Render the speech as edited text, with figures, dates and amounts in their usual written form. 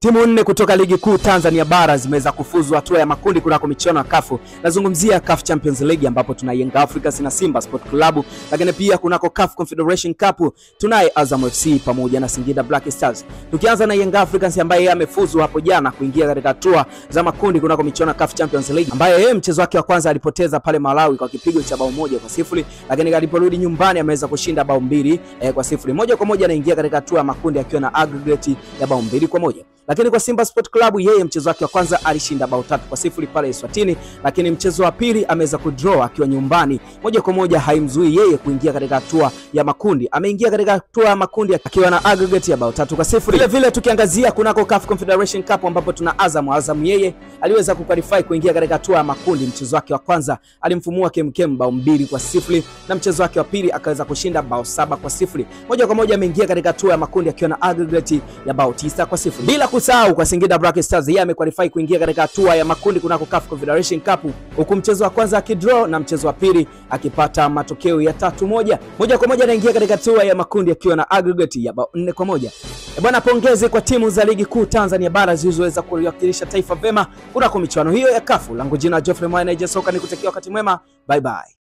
Timu nne kutoka ligi kuu Tanzania bara zimeweza kufuzu hatua ya makundi kunako michuano ya CAF. Nazungumzia CAF Champions League ambapo tuna Young Africans na Simba Sport Club, lakini pia kunako CAF Confederation Cup tunaye Azam FC pamoja na Singida Black Stars. Tukianza na Young Africans ambaye amefuzu hapo jana kuingia katika hatua za makundi kunako michuano ya CAF Champions League, ambaye yeye mchezo wake wa kwanza alipoteza pale Malawi kwa kipigo cha bao 1-0, lakini aliporudi nyumbani ameweza kushinda bao 2-0. Moja kwa moja anaingia katika hatua ya makundi akiwa na aggregate ya bao 2-1. Lakini kwa Simba Sport Club yeye mchezo wake wa kwanza alishinda bao 3-0 pale Eswatini, lakini mchezo wa pili ameweza kudraw akiwa nyumbani. Moja kwa moja haimzui yeye kuingia katika hatua ya makundi. Ameingia katika hatua ya makundi akiwa na aggregate ya bao 3-0. Vile vile tukiangazia kunako CAF Confederation Cup ambapo tuna Azam yeye aliweza kuqualify kuingia katika hatua ya makundi. Mchezo wake wa kwanza alimfumua KMKM bao 2-0 na mchezo wake wa pili akaweza kushinda bao 7-0. Moja kwa moja ameingia katika hatua ya makundi akiwa na aggregate ya bao 9-0. Bila kusahau kwa Singida Black Stars yeye amequalify kuingia katika hatua ya makundi kunako CAF Confederation Cup, huku mchezo wa kwanza akidraw na mchezo wa pili akipata matokeo ya 3-1. Moja kwa moja anaingia katika hatua ya makundi akiwa na aggregate ya bao 4-1. Bwana, pongeze kwa timu za ligi kuu Tanzania bara zilizoweza kuwakilisha taifa vema kunako michuano hiyo ya CAF. Langu jina Geoffrey Mwana, Soka, nikutakia wakati mwema. Bye bye.